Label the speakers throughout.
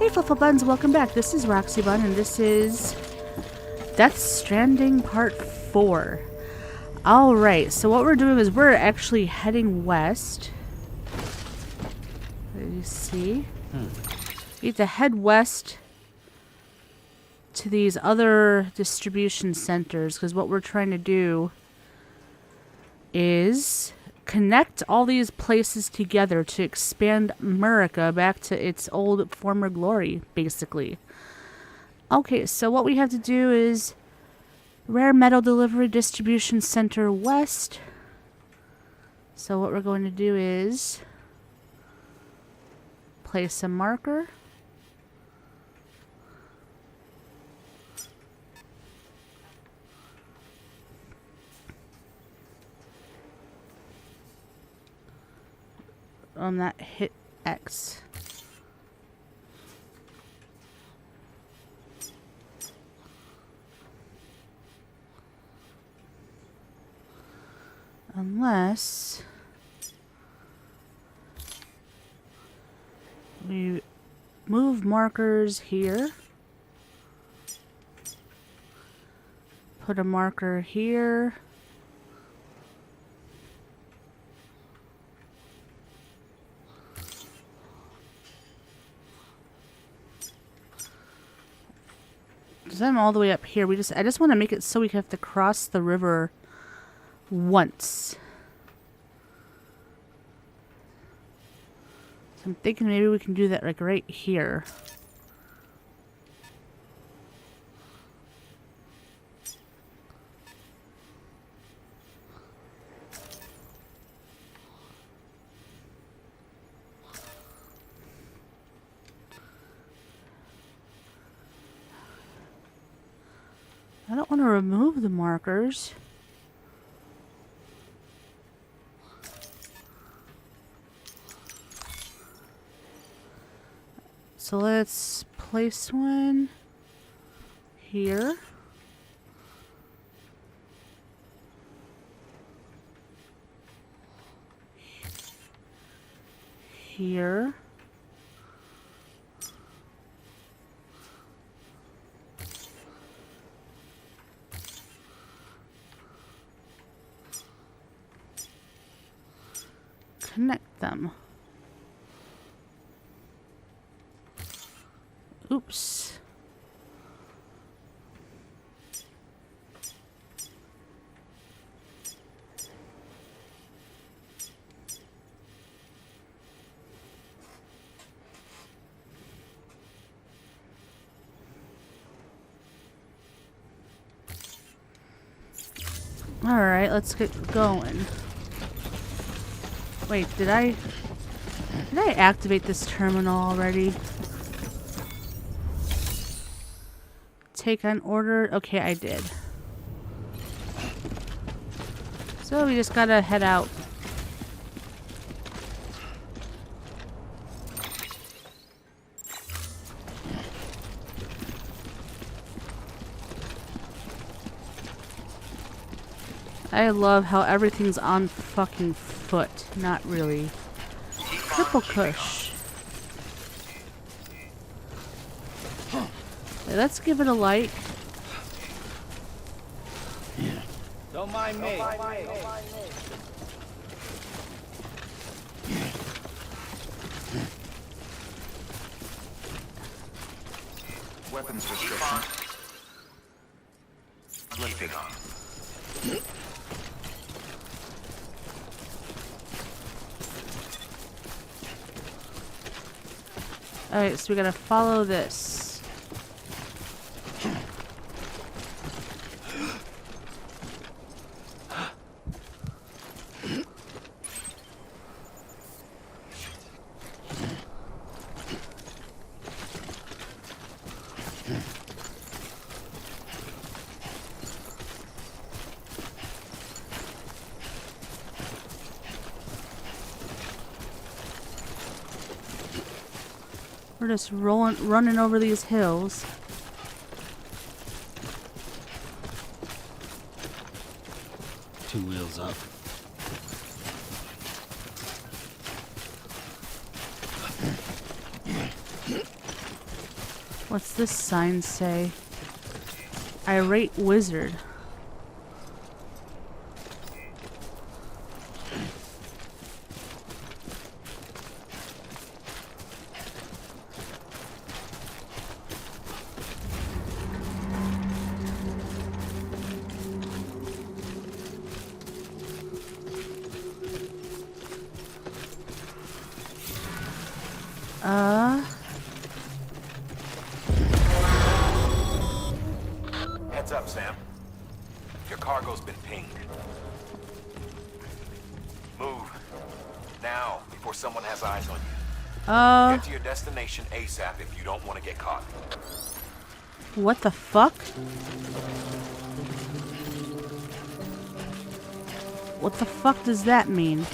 Speaker 1: Hey Flufflebuns, welcome back. This is RoxyBun and this is Death Stranding Part 4. Alright, so what we're doing is we're actually heading west. Let you see. We have to head west to these other distribution centers because what we're trying to do is connect all these places together to expand America back to its old former glory, basically. Okay, so what we have to do is Rare Metal Delivery Distribution Center West. So what we're going to do is place a marker. On that hit X. Unless we move markers here. Put a marker here. Because I'm all the way up here. I just want to make it so we have to cross the river once. So I'm thinking maybe we can do that like right here. I don't want to remove the markers. So let's place one here. Here. Connect them. Oops. All right, let's get going. Wait, did I activate this terminal already? Take on order. Okay, I did. So we just gotta head out. I love how everything's on fucking foot. Not really. Triple Kush. Let's give it a like.
Speaker 2: Don't mind me.
Speaker 3: Weapons restriction. Lifted on.
Speaker 1: Alright, so we gotta follow this. We're just running over these hills.
Speaker 2: Two wheels up.
Speaker 1: What's this sign say? Irate wizard.
Speaker 3: Heads up, Sam. Your cargo's been pinged. Move. Now, before someone has eyes on you. Get to your destination ASAP if you don't want to get caught.
Speaker 1: What the fuck? What the fuck does that mean?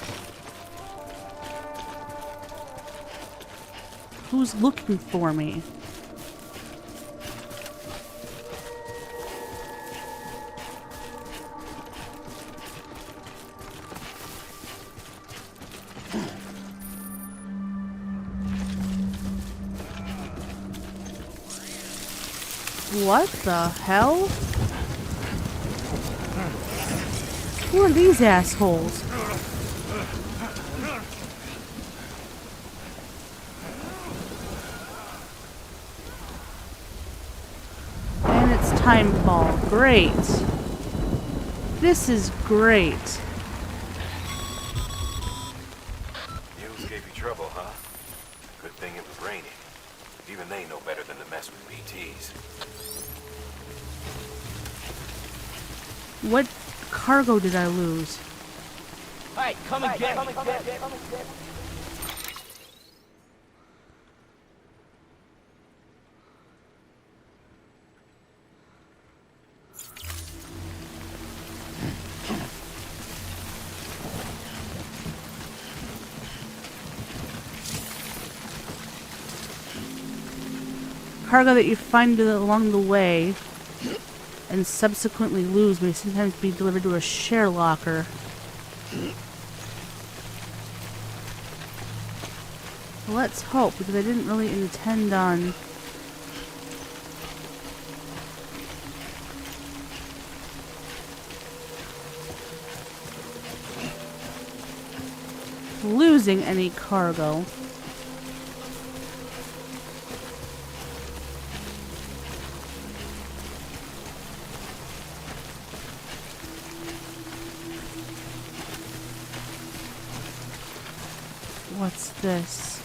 Speaker 1: Who's looking for me? What the hell? Who are these assholes? And it's time ball. Great. This is great.
Speaker 3: Mules gave you trouble, huh? Good thing it was raining. Even they know better than to mess with BTs.
Speaker 1: What cargo did I lose?
Speaker 2: Hey, come and get me.
Speaker 1: Cargo that you find along the way and subsequently lose may sometimes be delivered to a share locker. Let's hope, because I didn't really intend on losing any cargo. What's this?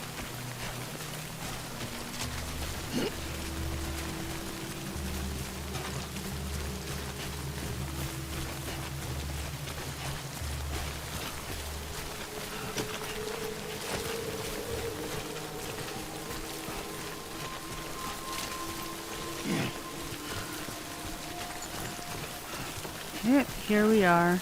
Speaker 1: Yep, here we are.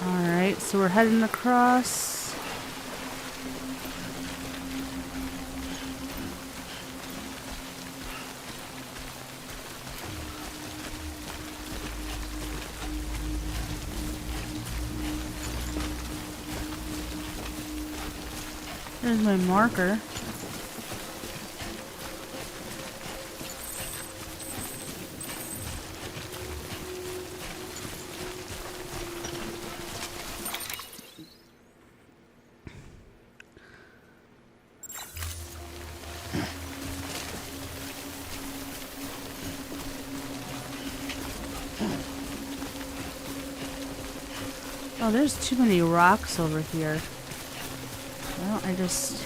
Speaker 1: Alright, so we're heading across. There's my marker. Oh, there's too many rocks over here. Well, I just...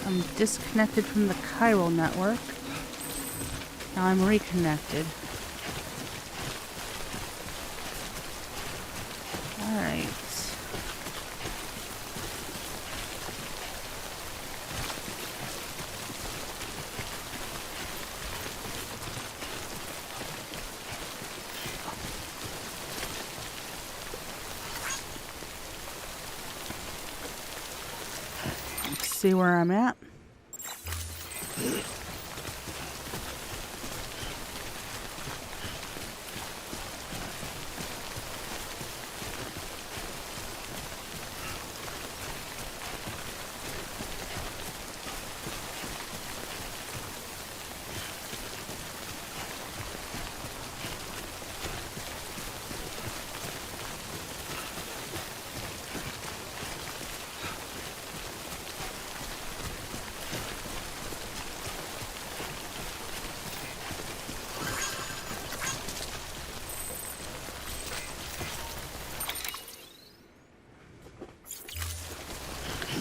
Speaker 1: I'm disconnected from the chiral network. Now I'm reconnected. Alright. see where I'm at.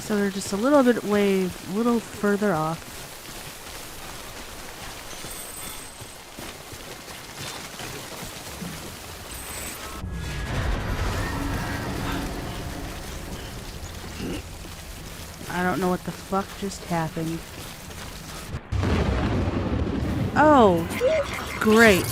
Speaker 1: So they're just a little further off. I don't know what the fuck just happened. Oh, great.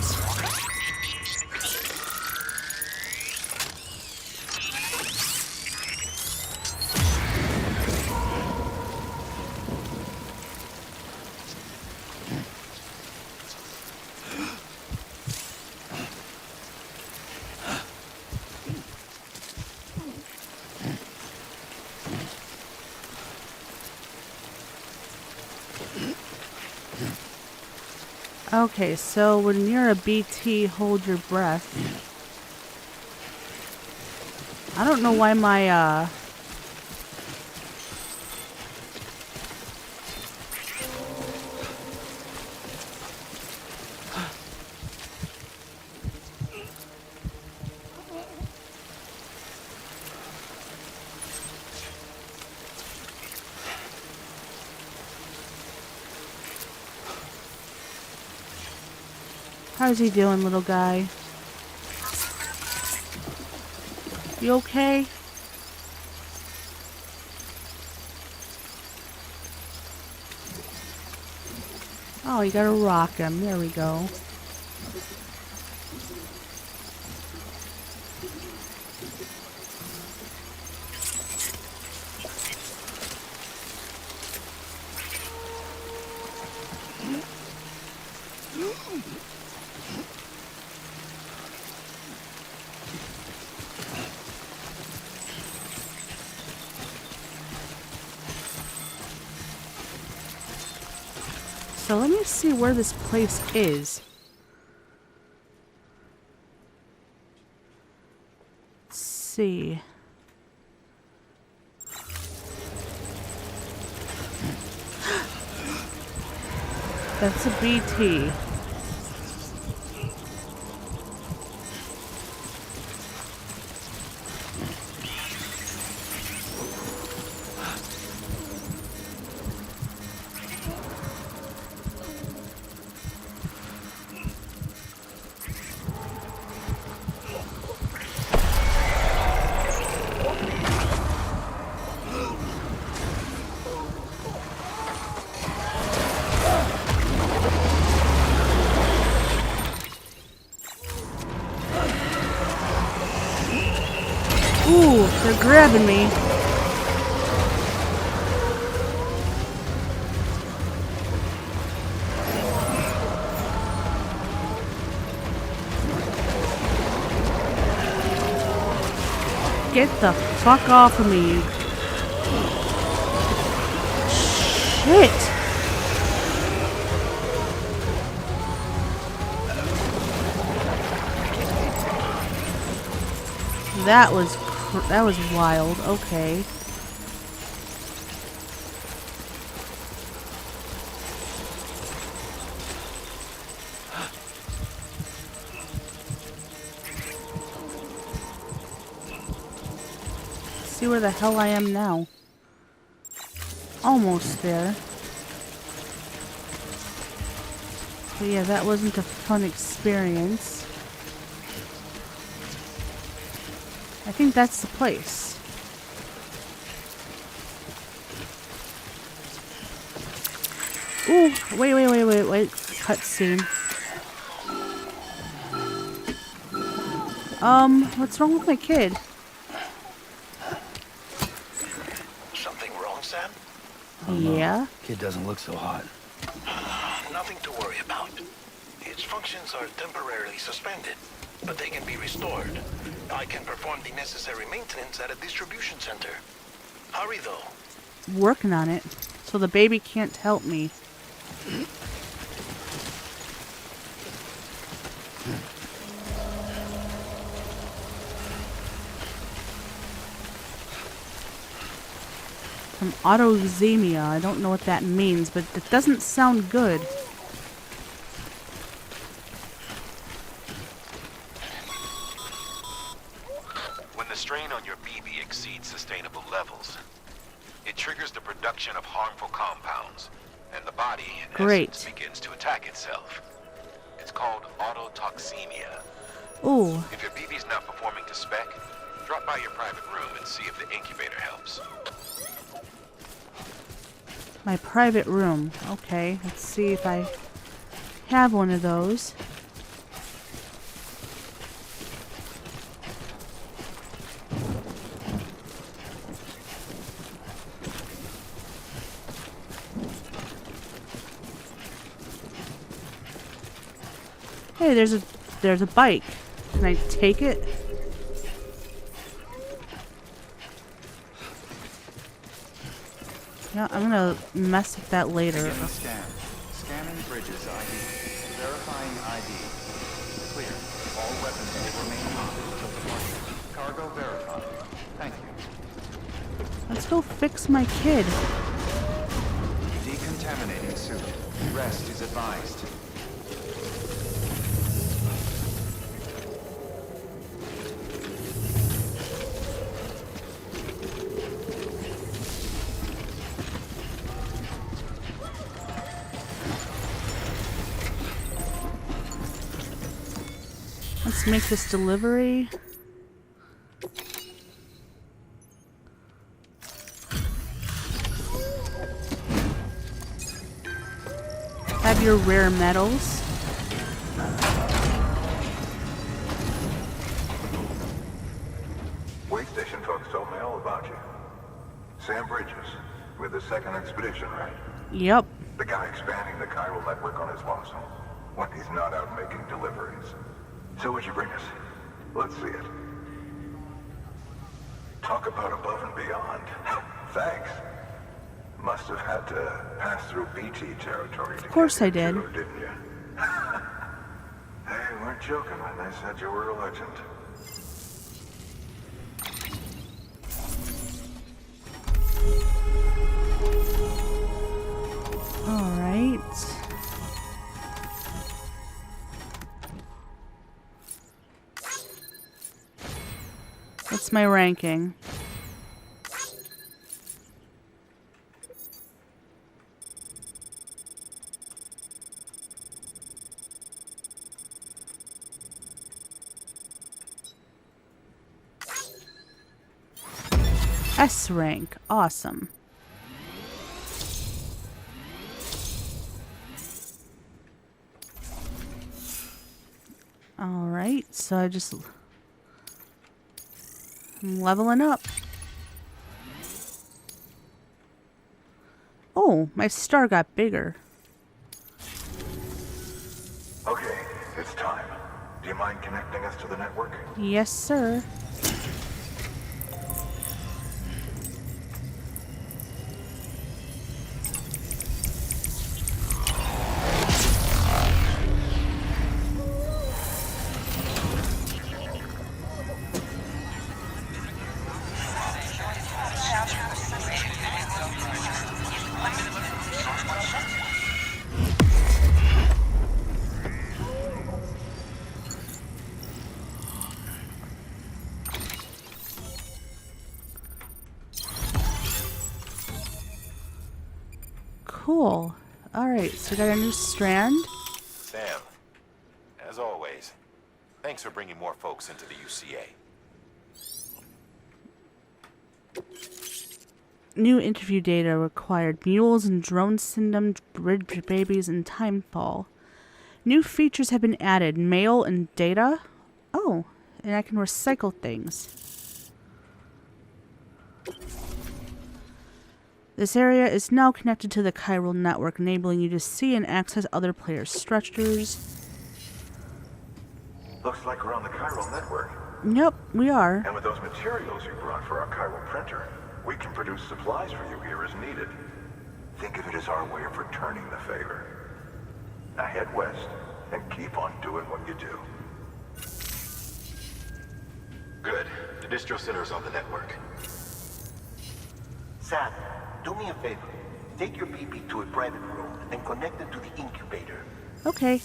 Speaker 1: Okay, so when you're a BT, hold your breath. I don't know why my, how's he doing, little guy? You okay? Oh, you gotta rock him. There we go. So let me see where this place is. Let's see. That's a BT. Ooh, they're grabbing me. Get the fuck off of me. Shit. That was wild. Okay. See where the hell I am now. Almost there. But yeah, that wasn't a fun experience. I think that's the place. Ooh, wait. Cutscene. What's wrong with my kid?
Speaker 3: Something wrong, Sam?
Speaker 1: Yeah?
Speaker 4: Kid doesn't look so hot.
Speaker 5: Nothing to worry about. Its functions are temporarily suspended, but they can be restored. I can perform the necessary maintenance at a distribution center. Hurry, though.
Speaker 1: Working on it. So the baby can't help me. Some autotoxemia. I don't know what that means, but it doesn't sound good.
Speaker 3: When the strain on your BB exceeds sustainable levels, it triggers the production of harmful compounds, and the body, in
Speaker 1: Great.
Speaker 3: essence, begins to attack itself. It's called autotoxemia.
Speaker 1: Ooh.
Speaker 3: If your BB's not performing to spec, drop by your private room and see if the incubator helps.
Speaker 1: My private room. Okay, let's see if I have one of those. Hey, there's a bike. Can I take it? Yeah, I'm gonna mess with that later.
Speaker 4: Begin the scan. Scanning bridges ID. Verifying ID. Clear. All weapons will remain hostage until departure. Cargo verified. Thank you.
Speaker 1: Let's go fix my kid.
Speaker 4: Decontaminating suit. Rest is advised.
Speaker 1: Let's make this delivery. Have your rare metals.
Speaker 6: Way station folks told me all about you. Sam Bridges, with the second expedition, right?
Speaker 1: Yep.
Speaker 6: The guy expanding the chiral network on his lonesome, when he's not out making deliveries. So what'd you bring us? Let's see it. Talk about above and beyond. Thanks. Must have had to pass through BT territory.
Speaker 1: Of course I did.
Speaker 6: Didn't you? They weren't joking when they said you were a legend.
Speaker 1: All right. What's my ranking? S rank. Awesome. All right, so I'm leveling up. Oh, my star got bigger.
Speaker 6: Okay, it's time. Do you mind connecting us to the network?
Speaker 1: Yes, sir. Cool. Alright, so we got a new strand.
Speaker 3: Sam, as always, thanks for bringing more folks into the UCA.
Speaker 1: New interview data required. Mules and drone syndrome, bridge babies, and timefall. New features have been added. Mail and data. Oh, and I can recycle things. This area is now connected to the chiral network, enabling you to see and access other players' structures.
Speaker 6: Looks like we're on the chiral network.
Speaker 1: Yep, we are.
Speaker 6: And with those materials you brought for our chiral printer, we can produce supplies for you here as needed. Think of it as our way of returning the favor. Now head west and keep on doing what you do.
Speaker 3: Good. The distro center is on the network.
Speaker 5: Sam, do me a favor. Take your BB to a private room and connect it to the incubator.
Speaker 1: Okay.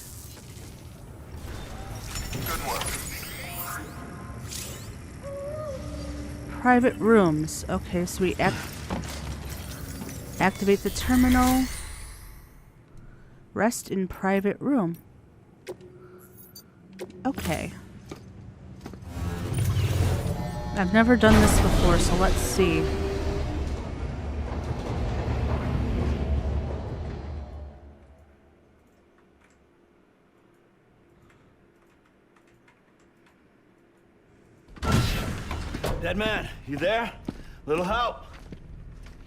Speaker 6: Good work.
Speaker 1: Private rooms. Okay, so we activate the terminal. Rest in private room. Okay. I've never done this before, so let's see.
Speaker 2: Dead man, you there? Little help?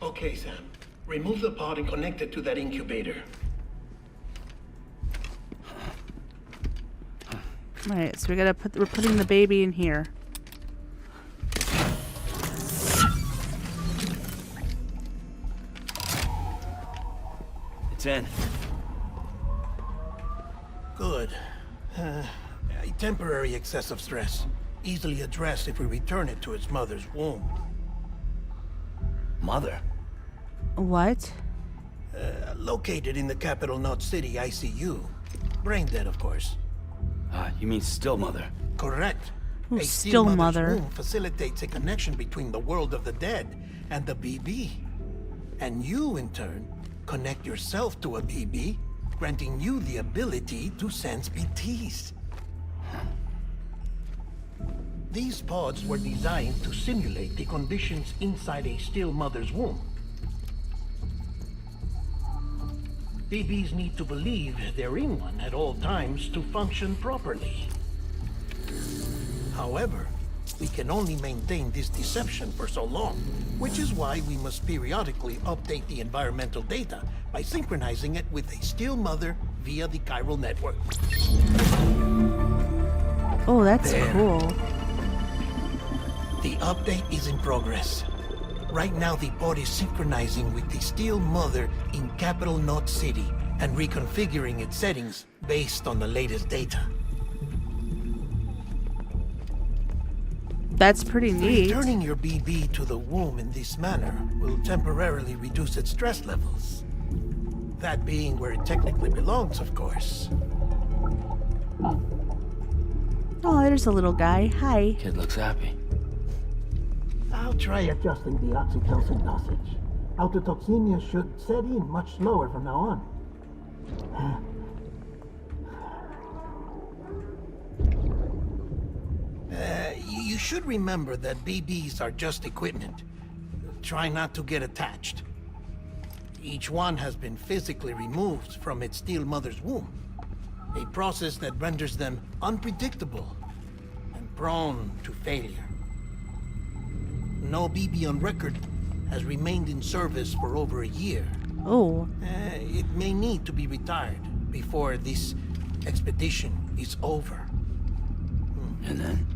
Speaker 5: Okay, Sam. Remove the pod and connect it to that incubator.
Speaker 1: Alright, so we're putting the baby in here.
Speaker 2: It's in.
Speaker 5: Good. A temporary excessive stress. Easily addressed if we return it to its mother's womb.
Speaker 2: Mother?
Speaker 1: What?
Speaker 5: Located in the capital Knot City ICU. Brain dead, of course.
Speaker 2: You mean still mother?
Speaker 5: Correct.
Speaker 1: Ooh,
Speaker 5: A
Speaker 1: still
Speaker 5: mother's
Speaker 1: mother.
Speaker 5: womb facilitates a connection between the world of the dead and the BB. And you, in turn, connect yourself to a BB, granting you the ability to sense BTs. These pods were designed to simulate the conditions inside a still mother's womb. BBs need to believe they're in one at all times to function properly. However, we can only maintain this deception for so long, which is why we must periodically update the environmental data by synchronizing it with a still mother via the chiral network.
Speaker 1: Oh, that's
Speaker 5: There.
Speaker 1: cool.
Speaker 5: The update is in progress. Right now, the pod is synchronizing with the Steel Mother in Capital Knot City and reconfiguring its settings based on the latest data.
Speaker 1: That's pretty neat.
Speaker 5: Returning your BB to the womb in this manner will temporarily reduce its stress levels. That being where it technically belongs, of course.
Speaker 1: Oh, there's a little guy. Hi.
Speaker 2: Kid looks happy.
Speaker 5: I'll try adjusting the oxytocin dosage. Autotoxemia should set in much slower from now on. You should remember that BBs are just equipment. Try not to get attached. Each one has been physically removed from its steel mother's womb. A process that renders them unpredictable and prone to failure. No BB on record has remained in service for over a year.
Speaker 1: Oh.
Speaker 5: It may need to be retired before this expedition is over.
Speaker 2: And then?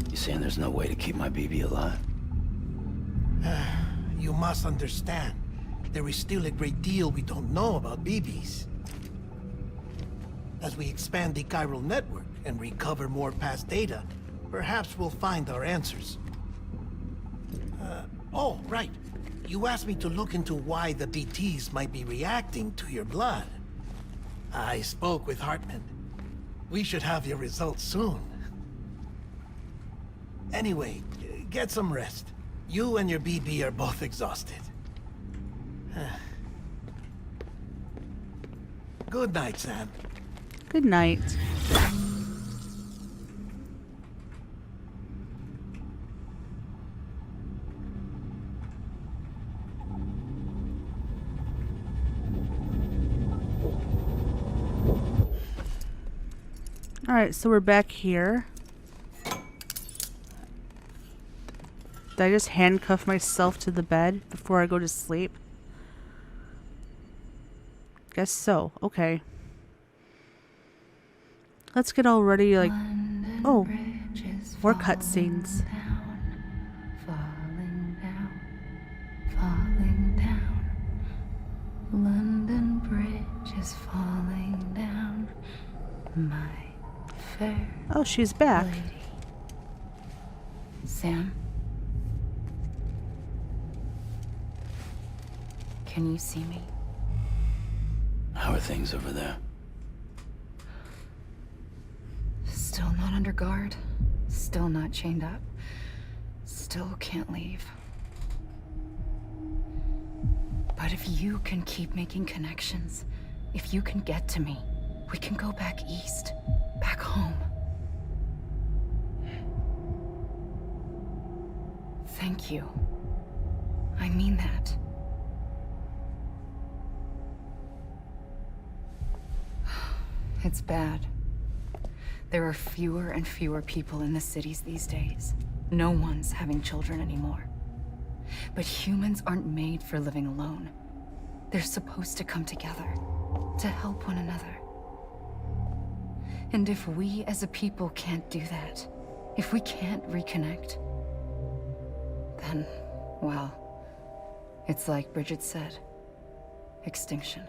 Speaker 2: You saying there's no way to keep my BB alive?
Speaker 5: You must understand, there is still a great deal we don't know about BBs. As we expand the chiral network and recover more past data, perhaps we'll find our answers. Oh, right. You asked me to look into why the BTs might be reacting to your blood. I spoke with Hartman. We should have your results soon. Anyway, get some rest. You and your BB are both exhausted. Good night, Sam.
Speaker 1: Good night. Alright, so we're back here. Did I just handcuff myself to the bed before I go to sleep? Guess so. Okay. Let's get all ready, like... Oh. More cutscenes.
Speaker 7: Falling down, falling down. London Bridge is falling down. My fair
Speaker 1: Oh, she's back.
Speaker 7: lady. Sam? Can you see me?
Speaker 2: How are things over there?
Speaker 7: Still not under guard. Still not chained up. Still can't leave. But if you can keep making connections, if you can get to me, we can go back east, back home. Thank you. I mean that. It's bad. There are fewer and fewer people in the cities these days. No one's having children anymore. But humans aren't made for living alone. They're supposed to come together, to help one another. And if we as a people can't do that, if we can't reconnect, then, well, it's like Bridget said, extinction.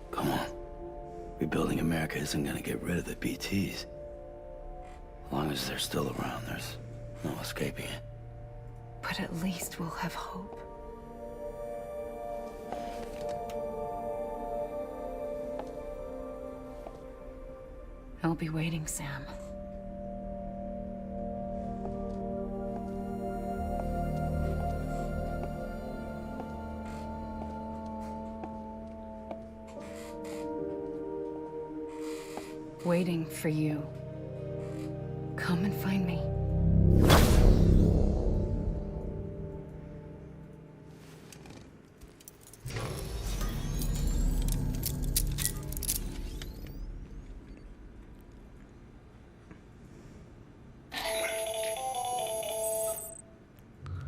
Speaker 2: Come on. Rebuilding America isn't gonna get rid of the BTs. As long as they're still around, there's no escaping it.
Speaker 7: But at least we'll have hope. I'll be waiting, Sam. Waiting for you. Come and find me.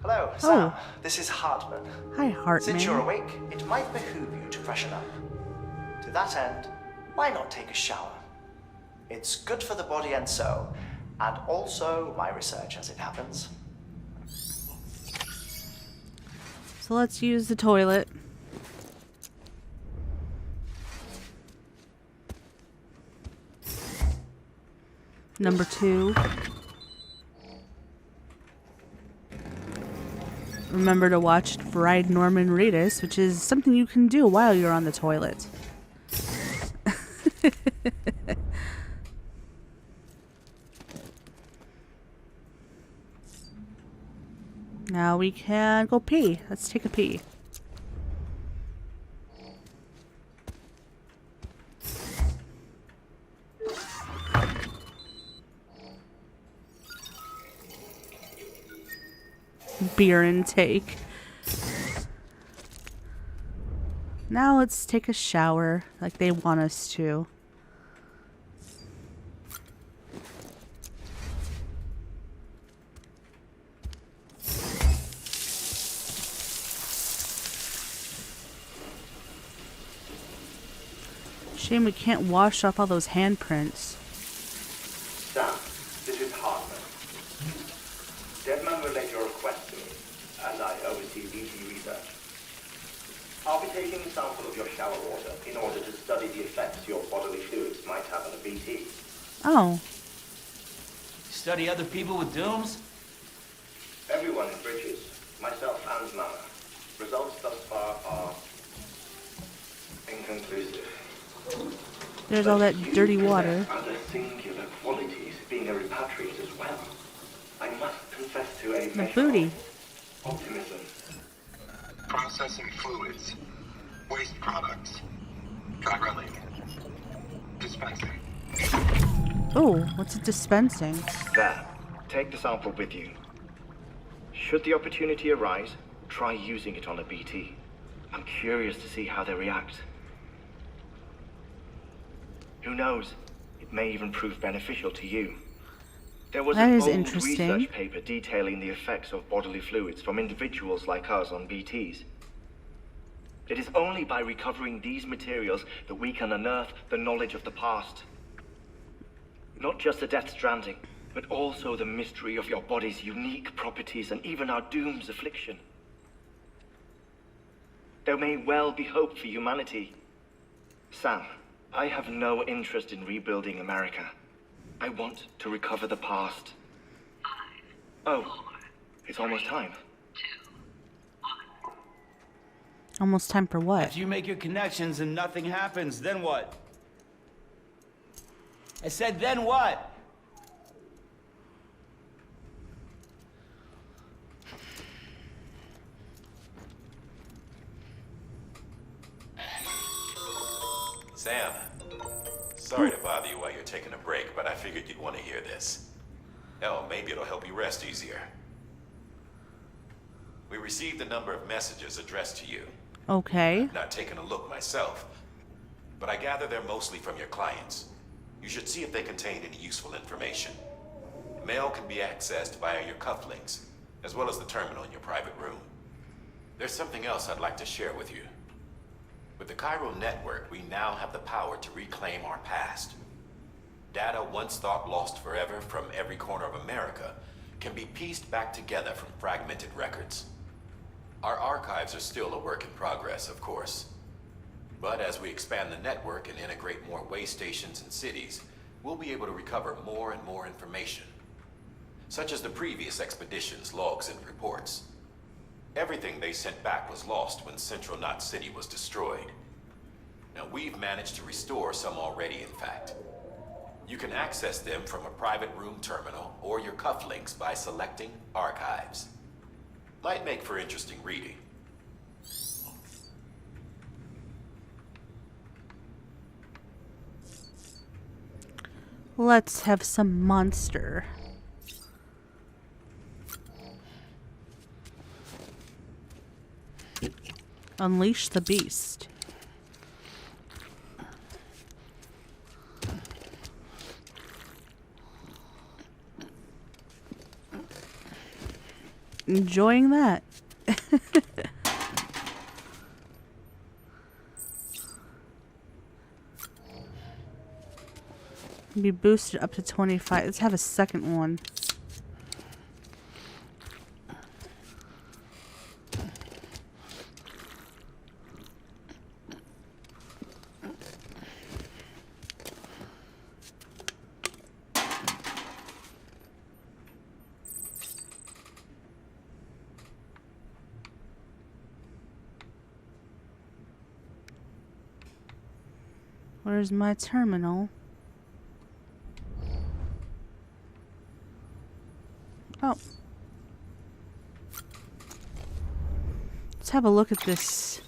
Speaker 8: Hello, Sam. This is Hartman.
Speaker 1: Hi, Hartman.
Speaker 8: Since you're awake, it might behoove you to freshen up. To that end, why not take a shower? It's good for the body and soul, and also my research as it happens.
Speaker 1: So let's use the toilet. Number 2. Remember to watch Fried Norman Reedus, which is something you can do while you're on the toilet. Now we can go pee. Let's take a pee. Beer intake. Now let's take a shower like they want us to. Shame we can't wash off all those handprints.
Speaker 9: Sam, this is Hartman. Deadman relayed your request to me, and I oversee BT research. I'll be taking a sample of your shower water in order to study the effects your bodily fluids might have on a BT.
Speaker 1: Oh.
Speaker 10: Study other people with dooms?
Speaker 9: Everyone in Bridges, myself and Mama. Results thus far are inconclusive.
Speaker 1: There's all that dirty water.
Speaker 9: Other singular qualities being a repatriate as well. I must confess to a
Speaker 1: The booty.
Speaker 9: optimism.
Speaker 6: Processing fluids. Waste products. Drilling. Dispensing.
Speaker 1: Oh, what's it dispensing?
Speaker 9: There. Take the sample with you. Should the opportunity arise, try using it on a BT. I'm curious to see how they react. Who knows? It may even prove beneficial to you. There was
Speaker 1: That
Speaker 9: an
Speaker 1: is
Speaker 9: old
Speaker 1: interesting.
Speaker 9: research paper detailing the effects of bodily fluids from individuals like us on BTs. It is only by recovering these materials that we can unearth the knowledge of the past. Not just the Death Stranding, but also the mystery of your body's unique properties and even our doom's affliction. There may well be hope for humanity. Sam, I have no interest in rebuilding America. I want to recover the past. Oh, it's almost time.
Speaker 1: Almost time for what?
Speaker 10: If you make your connections and nothing happens, then what? I said, then what?
Speaker 3: Sam, sorry to bother you while you're taking a break, but I figured you'd want to hear this. Hell, maybe it'll help you rest easier. We received a number of messages addressed to you.
Speaker 1: Okay.
Speaker 3: I've not taken a look myself, but I gather they're mostly from your clients. You should see if they contain any useful information. Mail can be accessed via your cufflinks, as well as the terminal in your private room. There's something else I'd like to share with you. With the Chiral network, we now have the power to reclaim our past. Data once thought lost forever from every corner of America can be pieced back together from fragmented records. Our archives are still a work in progress, of course. But as we expand the network and integrate more way stations and cities, we'll be able to recover more and more information, such as the previous expedition's logs and reports. Everything they sent back was lost when Central Knot City was destroyed. Now we've managed to restore some already, in fact. You can access them from a private room terminal or your cufflinks by selecting Archives. Might make for interesting reading.
Speaker 1: Let's have some monster. Unleash the beast. Enjoying that. Be boosted up to 25. Let's have a second one. Where's my terminal? Oh. Let's have a look at this.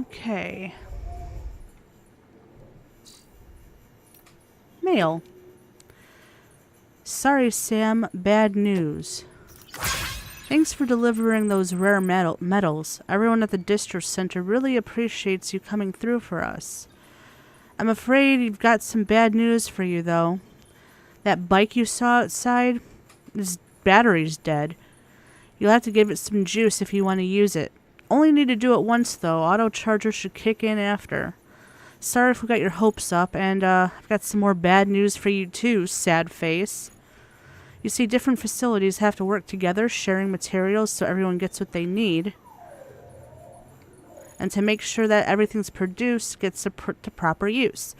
Speaker 1: Okay. Mail. Sorry, Sam. Bad news. Thanks for delivering those rare metals. Everyone at the district center really appreciates you coming through for us. I'm afraid you've got some bad news for you, though. That bike you saw outside, its battery's dead. You'll have to give it some juice if you want to use it. Only need to do it once, though. Auto charger should kick in after. Sorry if we got your hopes up, and I've got some more bad news for you too, sad face. You see, different facilities have to work together, sharing materials so everyone gets what they need. And to make sure that everything's produced gets to proper use.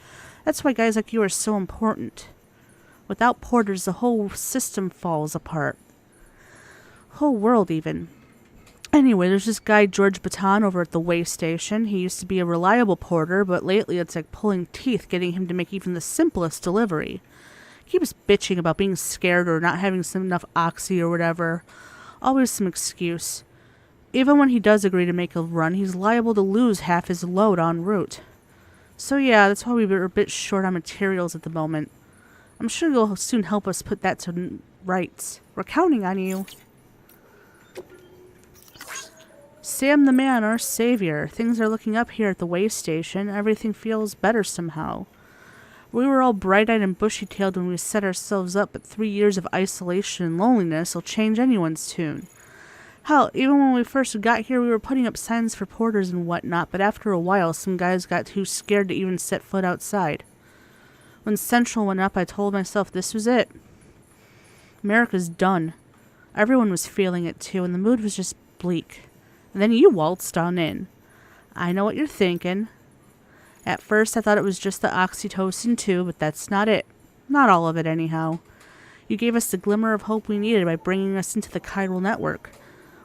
Speaker 1: That's why guys like you are so important. Without porters, the whole system falls apart. Whole world, even. Anyway, there's this guy, George Baton, over at the way station. He used to be a reliable porter, but lately it's like pulling teeth getting him to make even the simplest delivery. Keeps bitching about being scared or not having enough oxy or whatever. Always some excuse. Even when he does agree to make a run, he's liable to lose half his load en route. So yeah, that's why we're a bit short on materials at the moment. I'm sure you'll soon help us put that to rights. We're counting on you. Sam the man, our savior. Things are looking up here at the way station. Everything feels better somehow. We were all bright-eyed and bushy-tailed when we set ourselves up, but 3 years of isolation and loneliness will change anyone's tune. Hell, even when we first got here, we were putting up signs for porters and whatnot, but after a while, some guys got too scared to even set foot outside. When Central went up, I told myself this was it. America's done. Everyone was feeling it too, and the mood was just bleak. And then you waltzed on in. I know what you're thinking. At first, I thought it was just the oxytocin too, but that's not it. Not all of it, anyhow. You gave us the glimmer of hope we needed by bringing us into the chiral network.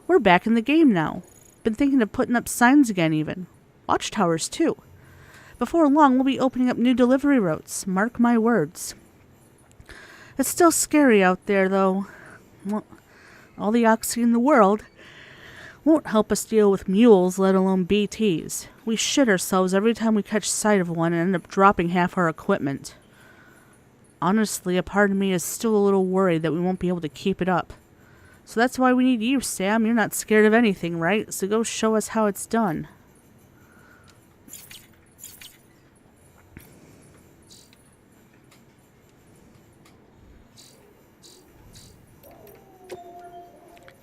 Speaker 1: We're back in the game now. Been thinking of putting up signs again, even. Watchtowers, too. Before long, we'll be opening up new delivery routes. Mark my words. It's still scary out there, though. Well, all the oxy in the world won't help us deal with mules, let alone BTs. We shit ourselves every time we catch sight of one and end up dropping half our equipment. Honestly, a part of me is still a little worried that we won't be able to keep it up. So that's why we need you, Sam. You're not scared of anything, right? So go show us how it's done.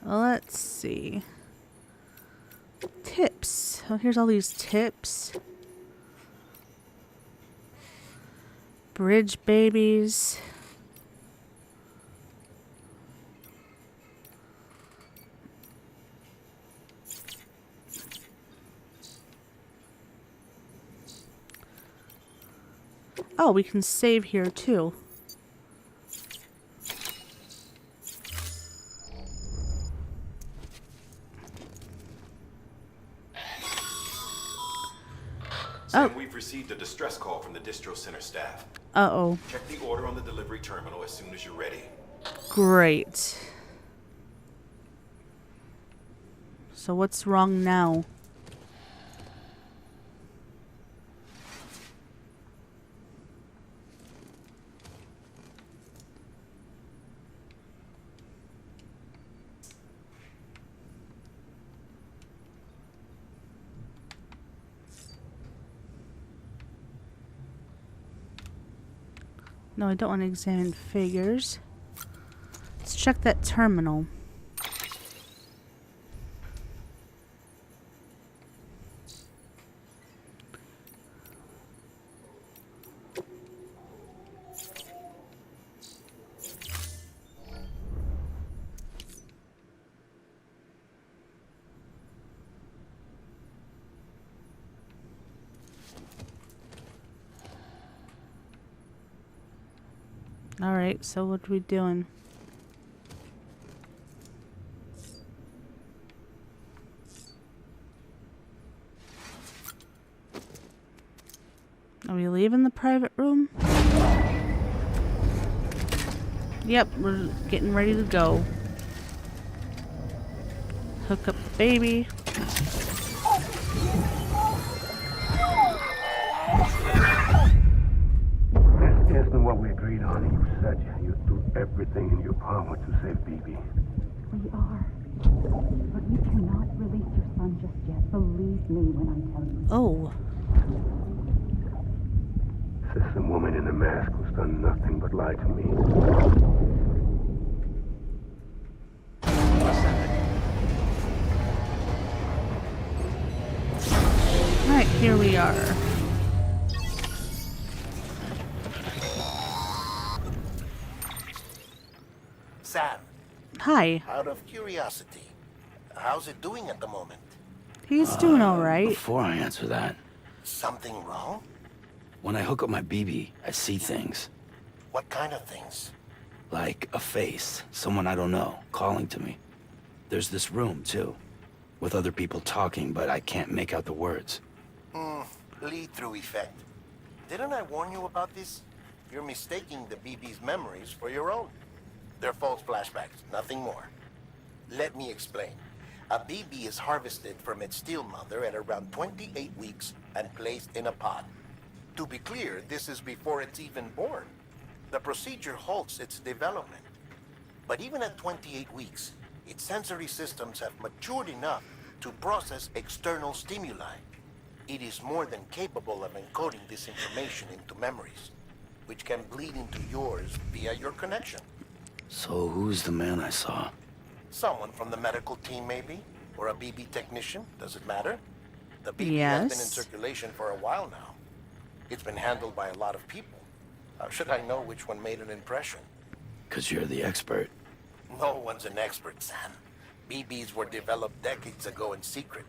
Speaker 1: Let's see. Tips. Oh, here's all these tips. Bridge babies. Oh, we can save here too.
Speaker 3: Sam, we've received a distress call from the distro center staff.
Speaker 1: Uh-oh.
Speaker 3: Check the order on the delivery terminal as soon as you're ready.
Speaker 1: Great. So what's wrong now? No, I don't want to examine figures. Let's check that terminal. Alright, so what are we doing? Are we leaving the private room? Yep, we're getting ready to go. Hook up the baby.
Speaker 11: This isn't what we agreed on. You said you'd do everything in your power to save BB.
Speaker 12: We are. But you cannot release your son just yet. Believe me when I tell you.
Speaker 1: Oh.
Speaker 11: This woman in the mask who's done nothing but lie to me.
Speaker 1: Alright, here we are.
Speaker 5: Sam,
Speaker 1: Hi.
Speaker 5: out of curiosity, how's it doing at the moment?
Speaker 1: He's doing alright.
Speaker 2: Before I answer that,
Speaker 5: Something wrong?
Speaker 2: when I hook up my BB, I see things.
Speaker 5: What kind of things?
Speaker 2: Like a face, someone I don't know, calling to me. There's this room, too, with other people talking, but I can't make out the words.
Speaker 5: Lead-through effect. Didn't I warn you about this? You're mistaking the BB's memories for your own. They're false flashbacks, nothing more. Let me explain. A BB is harvested from its steel mother at around 28 weeks and placed in a pod. To be clear, this is before it's even born. The procedure halts its development. But even at 28 weeks, its sensory systems have matured enough to process external stimuli. It is more than capable of encoding this information into memories. which can bleed into yours via your connection.
Speaker 2: So who's the man I saw?
Speaker 5: Someone from the medical team, maybe? Or a BB technician? Does it matter? The BB has been in
Speaker 1: Yes.
Speaker 5: circulation for a while now. It's been handled by a lot of people. How should I know which one made an impression?
Speaker 2: 'Cause you're the expert.
Speaker 5: No one's an expert, Sam. BBs were developed decades ago in secret.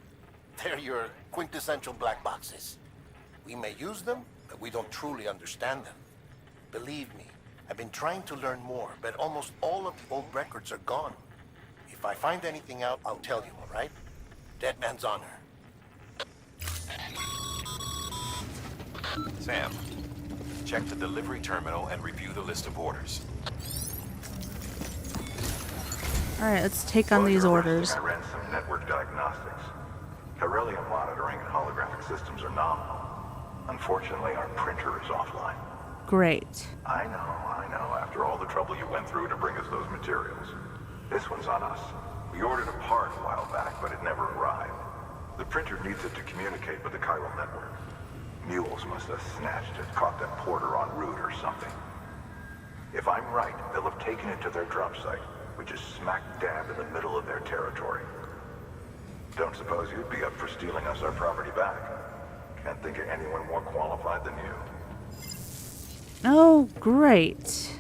Speaker 5: They're your quintessential black boxes. We may use them, but we don't truly understand them. Believe me, I've been trying to learn more, but almost all of the old records are gone. If I find anything out, I'll tell you, all right? Dead man's honor.
Speaker 3: Sam, check the delivery terminal and review the list of orders.
Speaker 1: Alright, let's take on
Speaker 6: While
Speaker 1: these
Speaker 6: you're
Speaker 1: orders.
Speaker 6: resting, I ran some network diagnostics. Beryllium monitoring and holographic systems are nominal. Unfortunately, our printer is offline.
Speaker 1: Great.
Speaker 6: I know. After all the trouble you went through to bring us those materials. This one's on us. We ordered a part a while back, but it never arrived. The printer needs it to communicate with the chiral network. Mules must have snatched it, caught that porter en route or something. If I'm right, they'll have taken it to their drop site, which is smack dab in the middle of their territory. Don't suppose you'd be up for stealing us our property back? Can't think of anyone more qualified than you.
Speaker 1: Oh, great.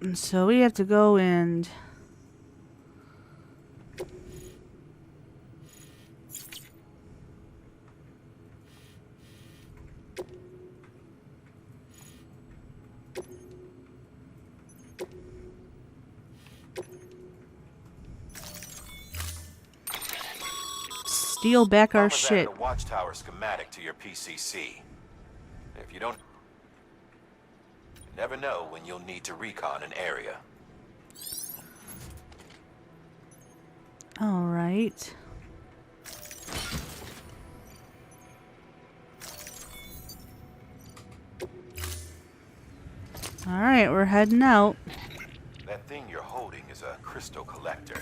Speaker 1: And so we have to go and steal back our
Speaker 3: Mama's added
Speaker 1: shit.
Speaker 3: a watchtower schematic to your PCC. If you don't, you never know when you'll need to recon an area.
Speaker 1: All right. All right, we're heading out.
Speaker 3: That thing you're holding is a crystal collector.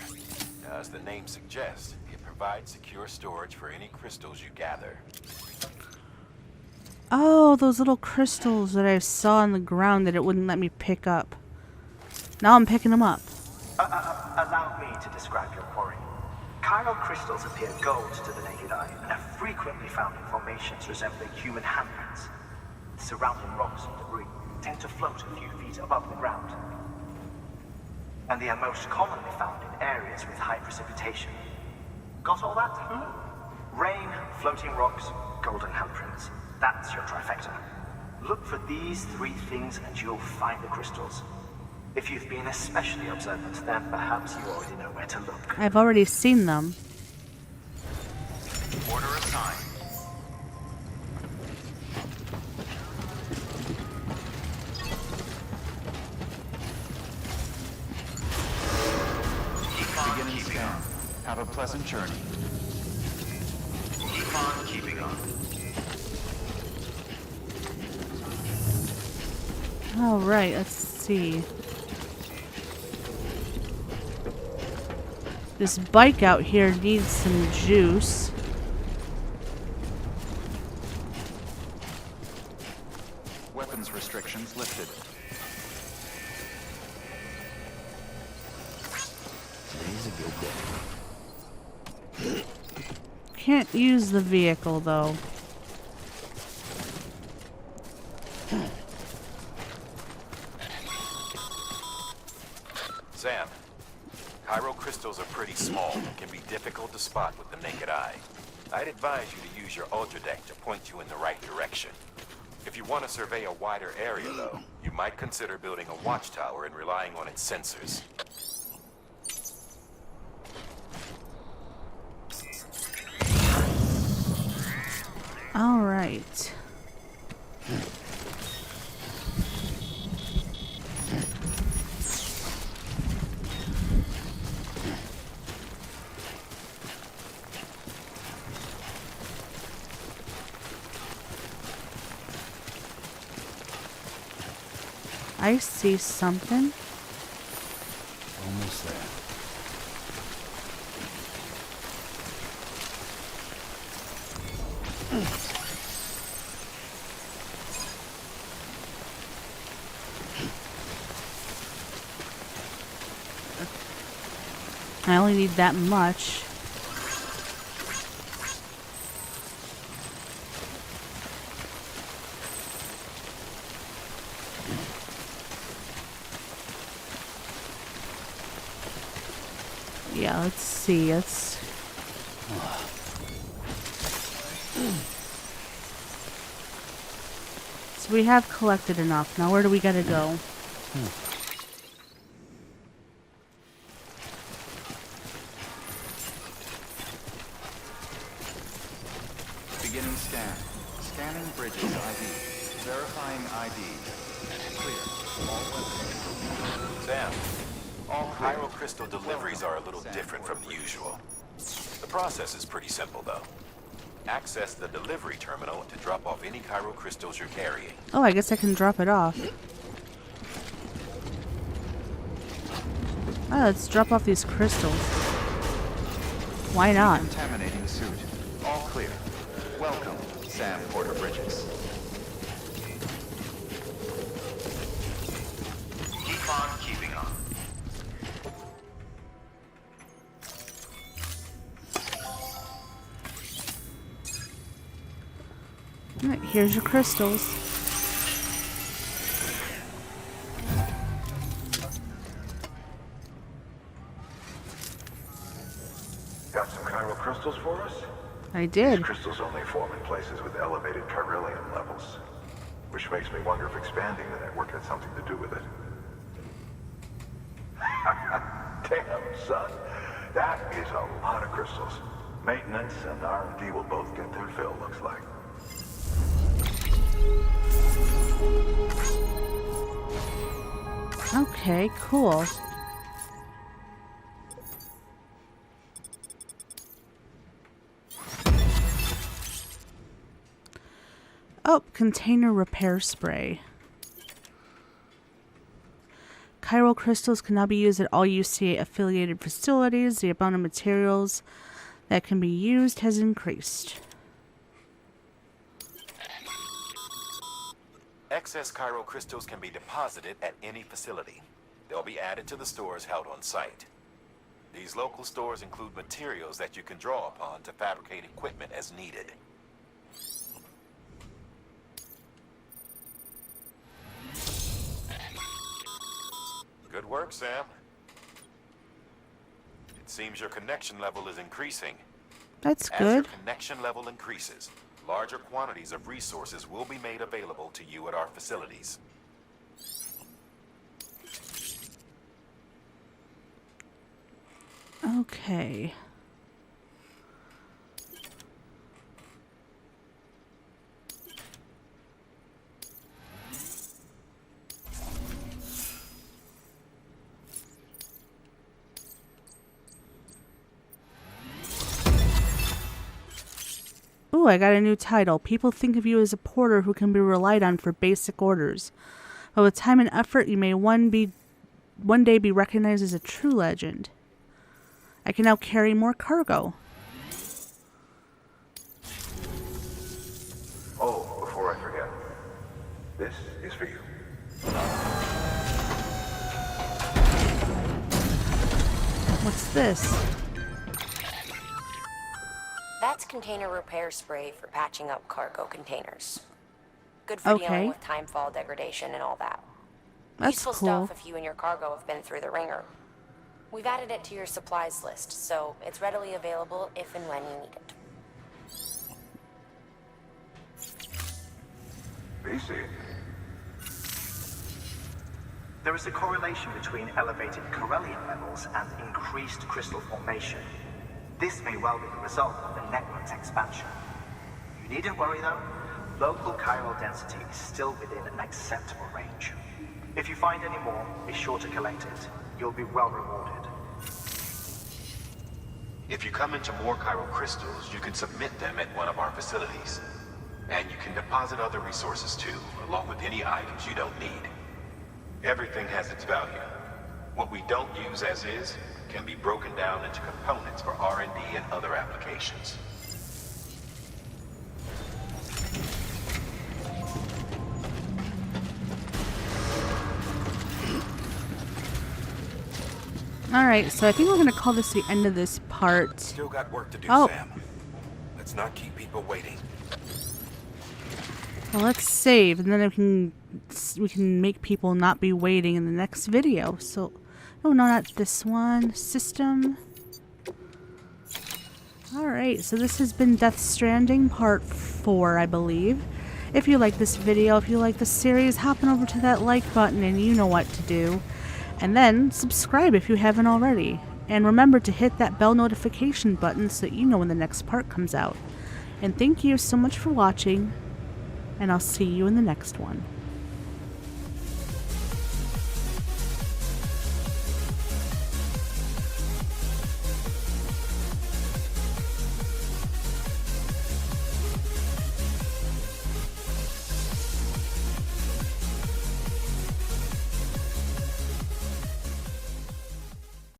Speaker 3: Now, as the name suggests, it provides secure storage for any crystals you gather.
Speaker 1: Oh, those little crystals that I saw on the ground that it wouldn't let me pick up. Now I'm picking them up.
Speaker 8: Allow me to describe your quarry. Chiral crystals appear gold to the naked eye and are frequently found in formations resembling human handprints. Surrounding rocks and debris tend to float a few feet above the ground. And they are most commonly found in areas with high precipitation. Got all that? Rain, floating rocks, golden handprints. That's your trifecta. Look for these three things and you'll find the crystals. If you've been especially observant, then perhaps you already know where to look.
Speaker 1: I've already seen them.
Speaker 4: Order assigned. Beginning scan. Have a pleasant journey.
Speaker 5: Keep on keeping on.
Speaker 1: All right, let's see. This bike out here needs some juice.
Speaker 4: Weapons restrictions lifted.
Speaker 2: Today's a good day.
Speaker 1: Can't use the vehicle though.
Speaker 3: Sam, chiral crystals are pretty small and can be difficult to spot with the naked eye. I'd advise you to use your ultra deck to point you in the right direction. If you want to survey a wider area, though, you might consider building a watchtower and relying on its sensors.
Speaker 1: All right. I see something.
Speaker 2: Almost there.
Speaker 1: I only need that much. Yeah, let's see. So we have collected enough. Now where do we gotta go?
Speaker 4: Beginning scan. Scanning bridges ID. Verifying ID. Clear. All weapons.
Speaker 3: Sam,
Speaker 4: All clear.
Speaker 3: Chiral Crystal deliveries are a little different from the usual. The process is pretty simple, though. Access the delivery terminal to drop off any Chiral Crystals you're carrying.
Speaker 1: Oh, I guess I can drop it off. Oh, let's drop off these crystals. Why not?
Speaker 4: Contaminating suit. All clear. Welcome, Sam Porter Bridges.
Speaker 5: Keep on keeping on.
Speaker 1: Alright, here's your crystals.
Speaker 6: Got some chiral crystals for us?
Speaker 1: I
Speaker 6: These
Speaker 1: did.
Speaker 6: crystals only form in places with elevated chiralium levels, which makes me wonder if expanding the network had something to do with it. Damn, son. That is a lot of crystals. Maintenance and R&D will both get their fill, looks like.
Speaker 1: Okay, cool. Oh, container repair spray. Chiral crystals can now be used at all UCA affiliated facilities. The amount of materials that can be used has increased.
Speaker 3: Excess Chiral Crystals can be deposited at any facility. They'll be added to the stores held on site. These local stores include materials that you can draw upon to fabricate equipment as needed. Good work, Sam. It seems your connection level is increasing.
Speaker 1: That's
Speaker 3: As your
Speaker 1: good.
Speaker 3: connection level increases, larger quantities of resources will be made available to you at our facilities.
Speaker 1: Okay. Ooh, I got a new title. People think of you as a porter who can be relied on for basic orders. But with time and effort, you may one day be recognized as a true legend. I can now carry more cargo.
Speaker 6: Oh, before I forget, this is for you.
Speaker 1: What's this?
Speaker 13: That's container repair spray for patching up cargo containers. Good for dealing with timefall degradation and all that.
Speaker 1: That's
Speaker 13: Useful
Speaker 1: cool.
Speaker 13: stuff if you and your cargo have been through the ringer. We've added it to your supplies list, so it's readily available if and when you need it.
Speaker 6: Easy.
Speaker 8: There is a correlation between elevated chiralium levels and increased crystal formation. This may well be the result of the network's expansion. You needn't worry though. Local chiral density is still within an acceptable range. If you find any more, be sure to collect it. You'll be well rewarded.
Speaker 3: If you come into more Chiral Crystals, you can submit them at one of our facilities. And you can deposit other resources too, along with any items you don't need. Everything has its value. What we don't use as is can be broken down into components for R&D and other applications.
Speaker 1: Alright, so I think we're gonna call this the end of this part.
Speaker 6: Still got work to do,
Speaker 1: Oh.
Speaker 6: Sam. Let's not keep people waiting.
Speaker 1: Well, let's save, and then we can make people not be waiting in the next video. So, oh no, not this one. System. Alright, so this has been Death Stranding Part 4, I believe. If you like this video, if you like the series, hop on over to that like button and you know what to do. And then subscribe if you haven't already. And remember to hit that bell notification button so that you know when the next part comes out. And thank you so much for watching, and I'll see you in the next one.